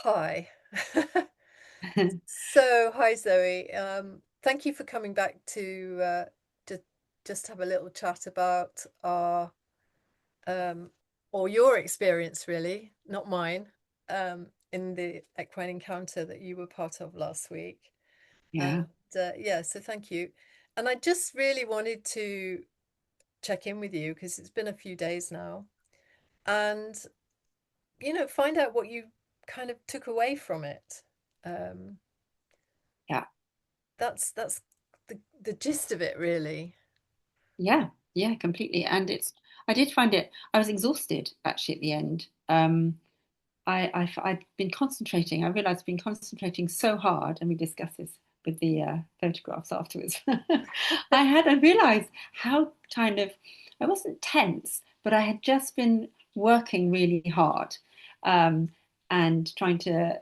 Hi. So, hi Zoe. Thank you for coming back to just have a little chat about our um, or your experience, really, not mine, in the Equine Encounter that you were part of last week. And Yeah, yeah, so thank you. And I just really wanted to check in with you because it's been a few days now, and find out what you kind of took away from it. Um, yeah, that's the gist of it, really. yeah, yeah, completely. And I did find it, I was exhausted actually at the end. I'd been concentrating, I realized I'd been concentrating so hard, and we discussed this with the photographs afterwards. I realized how I wasn't tense, but I had just been working really hard um, and trying to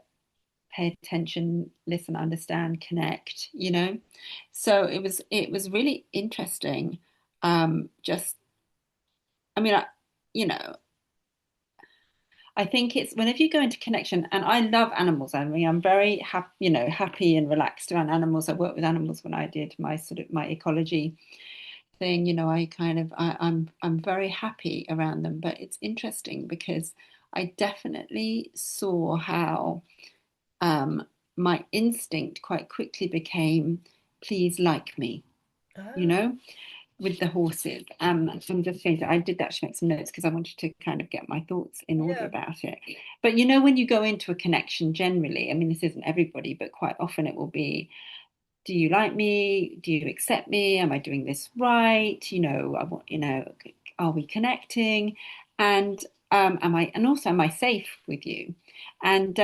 pay attention, listen, understand, connect, So it was really interesting. Just I mean, you know, I think it's whenever you go into connection, and I love animals. I mean, I'm very happy, happy and relaxed around animals. I worked with animals when I did my sort of my ecology thing. I'm very happy around them. But it's interesting because I definitely saw how um, my instinct quite quickly became, please like me, you Oh, know, with the horses. So I'm just going to, I did actually make some notes because I wanted to kind of get my thoughts in order yeah. about it. But when you go into a connection generally, I mean, this isn't everybody, but quite often it will be, do you like me? Do you accept me? Am I doing this right? I want, are we connecting? And am I safe with you? And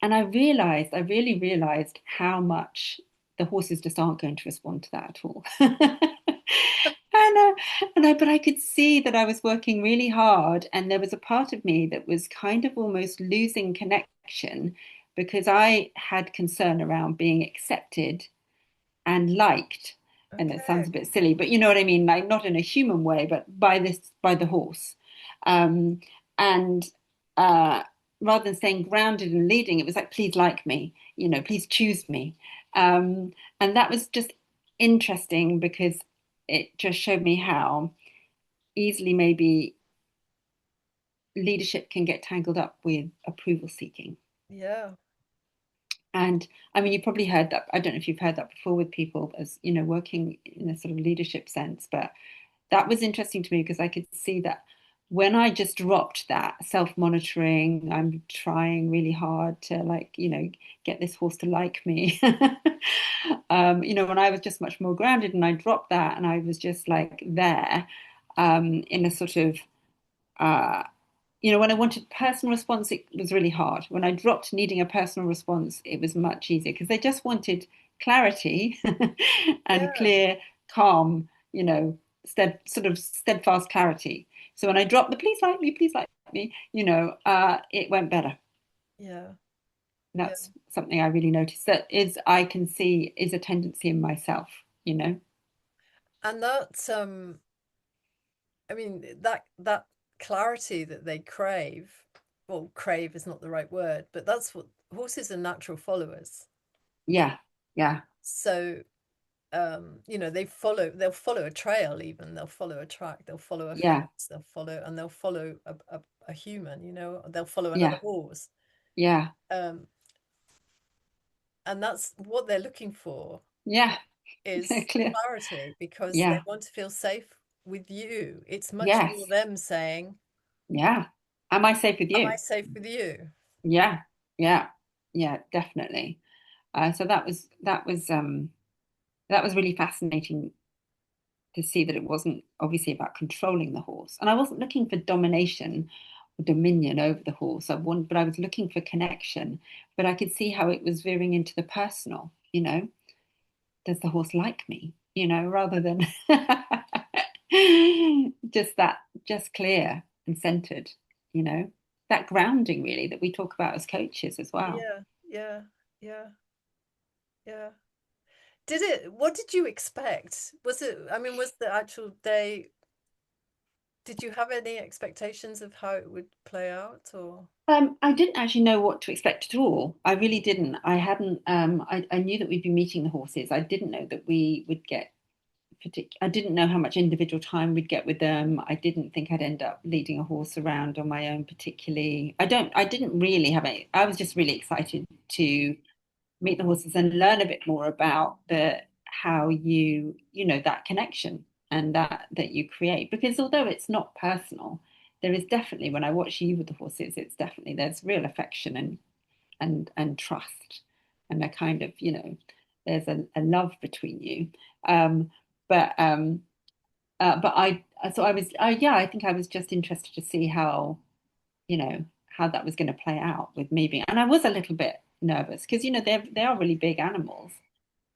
and I really realized how much the horses just aren't going to respond to that at all. But I could see that I was working really hard, and there was a part of me that was kind of almost losing connection because I had concern around being accepted and liked. And it sounds Okay. a bit silly, but you know what I mean, like not in a human way, but by the horse. Um, and uh, Rather than saying grounded and leading, it was like, please like me, please choose me. Um, and that was just interesting because it just showed me how easily maybe leadership can get tangled up with approval seeking. Yeah. And I mean, you probably heard that. I don't know if you've heard that before with people as, working in a sort of leadership sense, but that was interesting to me because I could see that when I just dropped that self-monitoring, I'm trying really hard to get this horse to like me. When I was just much more grounded and I dropped that and I was just like there, in a sort of uh, when I wanted personal response, it was really hard. When I dropped needing a personal response, it was much easier because they just wanted clarity and Yeah. clear, calm, sort of steadfast clarity. So when I dropped the please like me, it went better. Yeah. Yeah. That's something I really noticed that I can see is a tendency in myself. And that's I mean that clarity that they crave, well, crave is not the right word, but that's what horses are natural followers. Yeah, yeah, So they'll follow a trail, even they'll follow a track, they'll follow a yeah, fence, they'll follow a human, they'll follow another yeah, horse. yeah, Um, and that's what they're looking for yeah, is clear. clarity because they Yeah, want to feel safe with you. It's much more yes. them saying, Yeah. Am I safe with am I you? safe with you? Yeah. Yeah. Yeah, definitely. So that was really fascinating to see that it wasn't obviously about controlling the horse. And I wasn't looking for domination or dominion over the horse. But I was looking for connection. But I could see how it was veering into the personal. Does the horse like me? Rather than just clear and centered, you know, that grounding really that we talk about as coaches as well. Yeah, yeah, yeah, yeah. What did you expect? Was it, I mean, was the actual day did you have any expectations of how it would play out, or? I didn't actually know what to expect at all. I really didn't. I hadn't. I knew that we'd be meeting the horses. I didn't know that we would get I didn't know how much individual time we'd get with them. I didn't think I'd end up leading a horse around on my own particularly. I didn't really have any. I was just really excited to meet the horses and learn a bit more about the how that connection and that you create, because although it's not personal, there is definitely, when I watch you with the horses, it's definitely, there's real affection and trust, and a kind of, there's a love between you. um but I so I was yeah, I think I was just interested to see how that was going to play out with me being, and I was a little bit nervous because they are really big animals,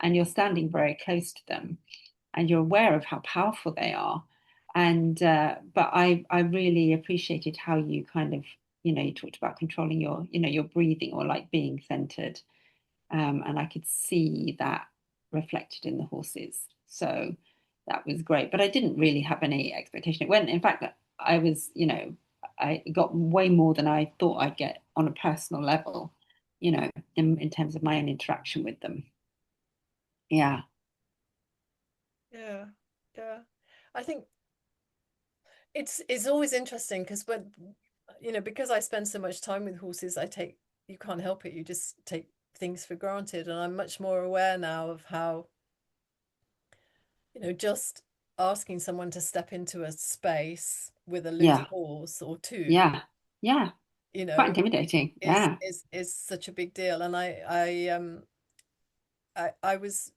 and you're standing very close to them, and you're aware of how powerful they are. And but I really appreciated how you kind of, you talked about controlling your breathing, or like being centered. And I could see that reflected in the horses. So that was great. But I didn't really have any expectation. It went, in fact, I was, I got way more than I thought I'd get on a personal level, in terms of my own interaction with them. Yeah. Yeah, yeah. I think it's always interesting because when because I spend so much time with horses, you can't help it. You just take things for granted, and I'm much more aware now of how, just asking someone to step into a space with a loose Yeah. horse or two, Yeah. Yeah. you Quite know, intimidating. is Yeah. is such a big deal. And I was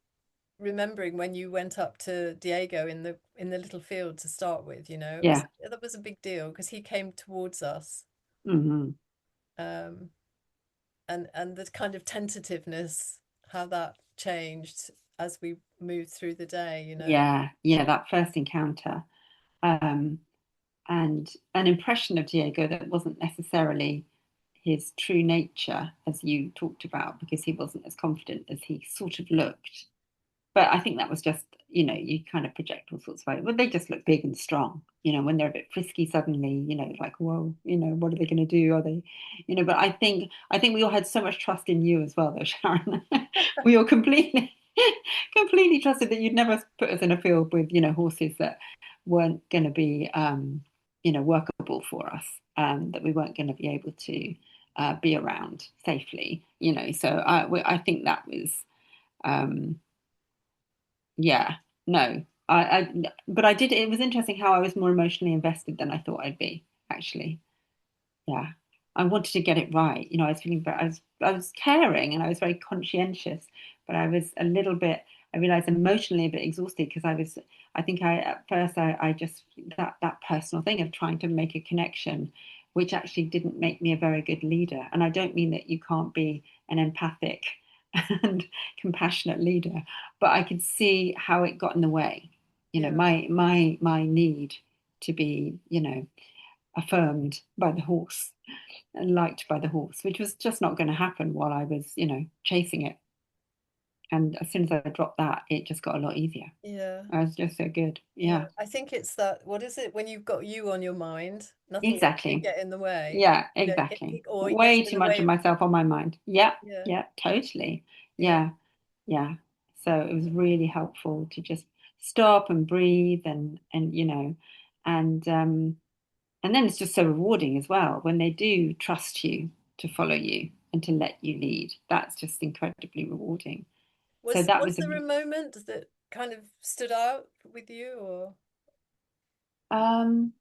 remembering when you went up to Diego in the little field to start with, Yeah. that was a big deal because he came towards us, Hmm. um, and the kind of tentativeness, how that changed as we moved through the day. Yeah. Yeah. That first encounter. Um, and an impression of Diego that wasn't necessarily his true nature, as you talked about, because he wasn't as confident as he sort of looked. But I think that was just, you kind of project all sorts of, well, they just look big and strong. When they're a bit frisky suddenly, it's like, whoa, what are they going to do? Are they, but I think we all had so much trust in you as well, though, Sharon. We all completely, completely trusted that you'd never put us in a field with, horses that weren't going to be, workable for us, that we weren't going to be able to be around safely, So I think that was, um, yeah, no, but I did. It was interesting how I was more emotionally invested than I thought I'd be, actually. Yeah, I wanted to get it right. I was feeling very, I was caring, and I was very conscientious, but I was a little bit. I realized emotionally a bit exhausted because I think at first I just that personal thing of trying to make a connection, which actually didn't make me a very good leader. And I don't mean that you can't be an empathic and compassionate leader, but I could see how it got in the way. Yeah, My need to be, affirmed by the horse and liked by the horse, which was just not going to happen while I was, chasing it. And as soon as I dropped that, it just got a lot easier. yeah, I was just so good. yeah. Yeah, I think it's that, what is it, when you've got you on your mind, nothing else can exactly. get in the way. Yeah, exactly. Or it gets Way in too the much of way. myself on my mind. Yeah, Yeah, yeah, totally. yeah. Yeah, yeah. So it was really helpful to just stop and breathe and and and then it's just so rewarding as well when they do trust you to follow you and to let you lead. That's just incredibly rewarding. So that Was was there a moment that kind of stood out with you, or? um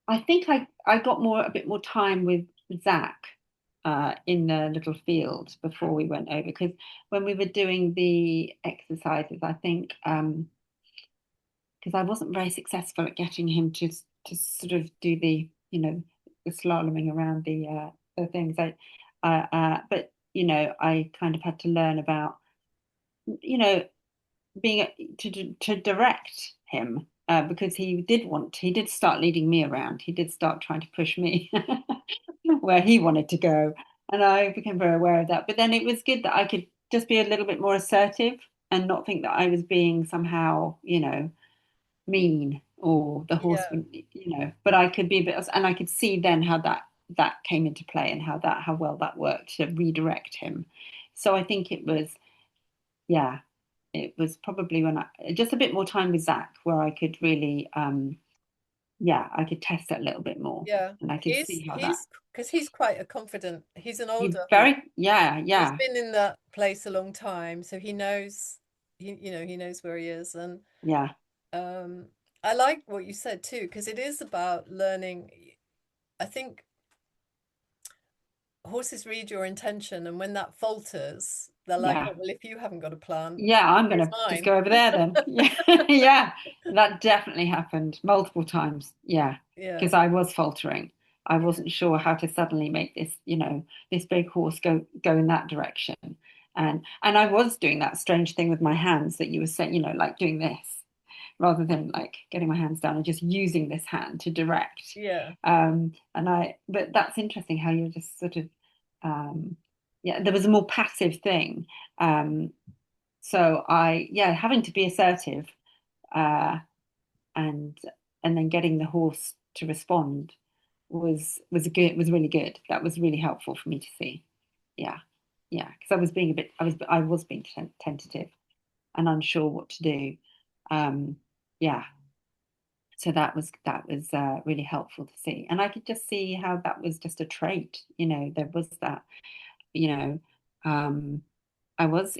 I think I got a bit more time with Zach in the little field before we went over, because when we were doing the exercises, I think because I wasn't very successful at getting him to sort of do the slaloming around the things. But I kind of had to learn about you know being to direct him, because he did start leading me around. He did start trying to push me where he wanted to go, and I became very aware of that. But then it was good that I could just be a little bit more assertive and not think that I was being somehow mean or the horse Yeah, would, but I could be a bit, and I could see then how that came into play and how well that worked to redirect him. So I think it was, yeah, it was probably when I just a bit more time with Zach where I could really, yeah, I could test it a little bit more, yeah. and I could see how that. He's because he's quite a confident. He's an He's older horse. very, yeah, He's yeah, been in that place a long time, so he knows. He knows where he is, and yeah, um, I like what you said too, because it is about learning. I think horses read your intention, and when that falters, they're like, yeah. "Oh, well, if you haven't got a plan, Yeah, I'm here's gonna just mine." go over there then. Yeah, yeah, that definitely happened multiple times. Yeah, Yeah, because I was faltering. I yeah, wasn't sure how to suddenly make this, this big horse go in that direction. And I was doing that strange thing with my hands that you were saying, like doing this rather than like getting my hands down and just using this hand to direct. yeah, But that's interesting how you're just sort of, yeah, there was a more passive thing. Um, so yeah, having to be assertive, uh, and and then getting the horse to respond was really good. That was really helpful for me to see. Yeah, yeah, because I was being tentative and unsure what to do. Yeah, so that was really helpful to see, and I could just see how that was just a trait. There was that. You know, um, I was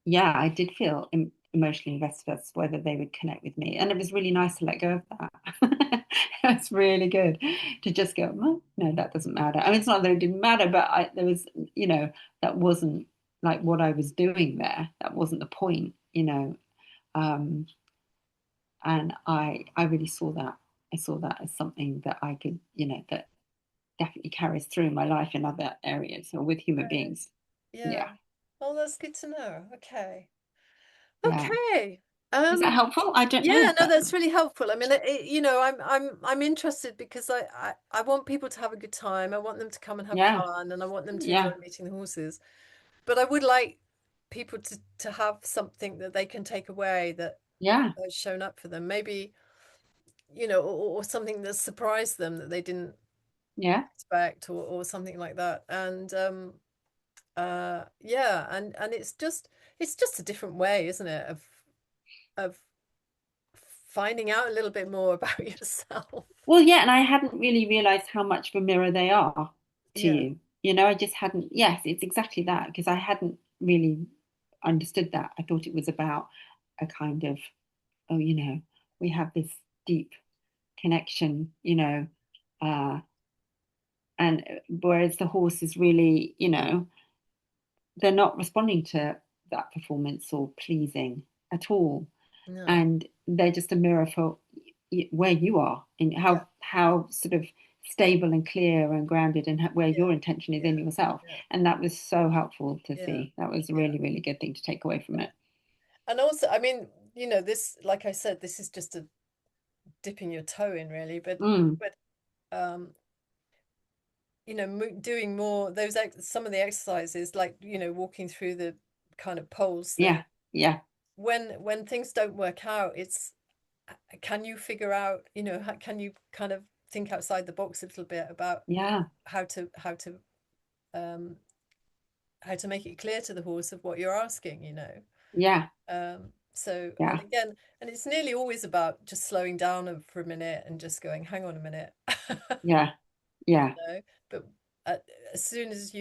yeah, I did feel emotionally invested as to whether they would connect with me. And it was really nice to let go of that. It's really good to just go, well, no, that doesn't matter. I mean, it's not that it didn't matter, but there was, that wasn't like what I was doing there. That wasn't the point. Um, and I really saw that. I saw that as something that I could, that definitely carries through my life in other areas or with human right. beings. Yeah. Yeah, Oh, that's good to know. Okay. yeah. Okay. Is that helpful? I don't know Yeah, if no, that. that's really helpful. I mean, I'm interested because I want people to have a good time. I want them to come and have Yeah, fun, and I want them to enjoy yeah, meeting the horses. But I would like people to have something that they can take away that yeah, has shown up for them. Maybe, or something that surprised them that they didn't yeah, expect, or something like that. And yeah, and it's just a different way, isn't it, of finding out a little bit more about yourself. well, yeah, and I hadn't really realized how much of a mirror they are to Yeah, you. I just hadn't. Yes, it's exactly that because I hadn't really understood that. I thought it was about a kind of, oh, we have this deep connection, uh, and whereas the horse is really, they're not responding to that performance or pleasing at all, no, and they're just a mirror for where you are and yeah, how sort of stable and clear and grounded and where yeah, your intention is yeah, in yourself. yeah, And that was so helpful to yeah, see. That was a yeah, really, really good thing to take away from yeah. it. And also, I mean, this, like I said, this is just a dipping your toe in, really, Mm, but um, doing more some of the exercises, like walking through the kind of poles thing. yeah, yeah, When things don't work out, can you figure out, can you kind of think outside the box a little bit about yeah, how to um how to make it clear to the horse of what you're asking. yeah, So, and yeah, again, and it's nearly always about just slowing down for a minute and just going, hang on a minute. yeah, you yeah, know but uh, as soon as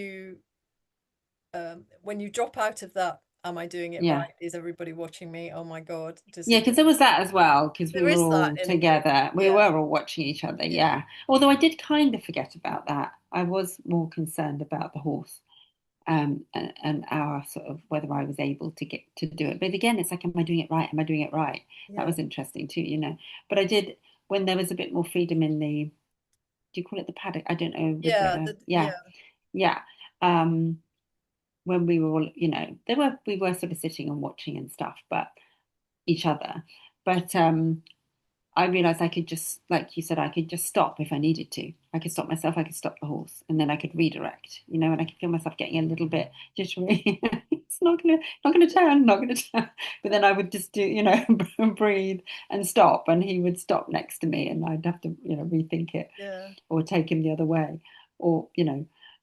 when you drop out of that, am I doing it yeah. right, is everybody watching me, oh my God, does Yeah, it because there was that as well, because we there were is that all in together. We yeah, were all watching each other, yeah, yeah. Although I did kind of forget about that. I was more concerned about the horse, and our sort of whether I was able to get to do it. But again, it's like, am I doing it right? Am I doing it right? That yeah, was interesting too. But I did when there was a bit more freedom in the, do you call it the paddock? I don't know, with yeah, the, yeah, yeah. Um, when we were all, we were sort of sitting and watching and stuff, but each other. But I realized I could just, like you said, I could just stop if I needed to. I could stop myself, I could stop the horse, and then I could redirect, and I could feel myself getting a little bit jittery. It's not gonna turn, not gonna turn. But then I would just do, breathe and stop, and he would stop next to me, and I'd have to, rethink it Yeah. or take him the other way, or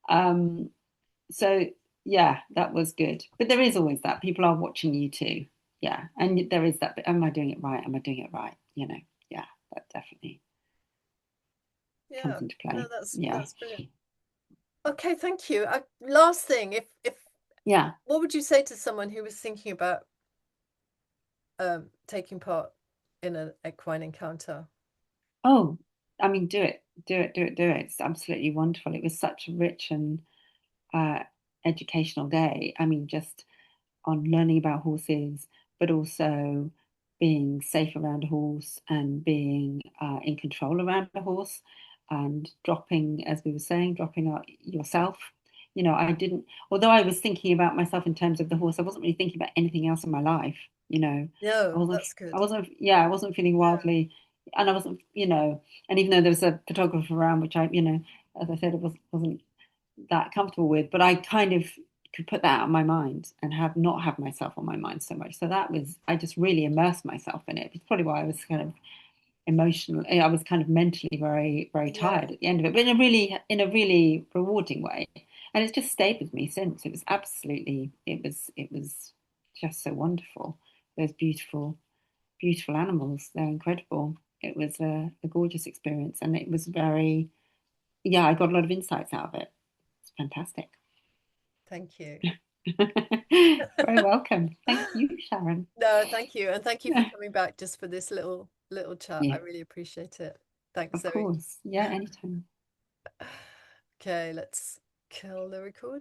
Um, so yeah, that was good. But there is always that people are watching you too. Yeah, and there is that. But am I doing it right? Am I doing it right? Yeah, that definitely Yeah. comes into No, play. that's Yeah, that's brilliant. Okay, thank you. Last thing, if yeah. what would you say to someone who was thinking about taking part in an equine encounter? Oh, I mean, do it, do it, do it, do it. It's absolutely wonderful. It was such a rich and uh, educational day. I mean, just on learning about horses, but also being safe around a horse and being in control around a horse and dropping, as we were saying, dropping out yourself. I didn't, although I was thinking about myself in terms of the horse, I wasn't really thinking about anything else in my life. No, that's good. I wasn't feeling Yeah. wildly, and I wasn't, and even though there was a photographer around, which as I said, it wasn't that comfortable with, but I kind of could put that out of my mind and not have myself on my mind so much. So I just really immersed myself in it. It's probably why I was kind of emotional. I was kind of mentally very, very tired Yeah. at the end of it, but in a really rewarding way. And it's just stayed with me since. It was just so wonderful. Those beautiful, beautiful animals. They're incredible. It was a gorgeous experience, and it was yeah, I got a lot of insights out of it. It's fantastic. Thank you. Very welcome. Thank you, Sharon. No, thank you. And thank you for coming back just for this little chat. I Yeah, really appreciate it. Thanks, of Zoe. course. Yeah, anytime. Okay, let's kill the record.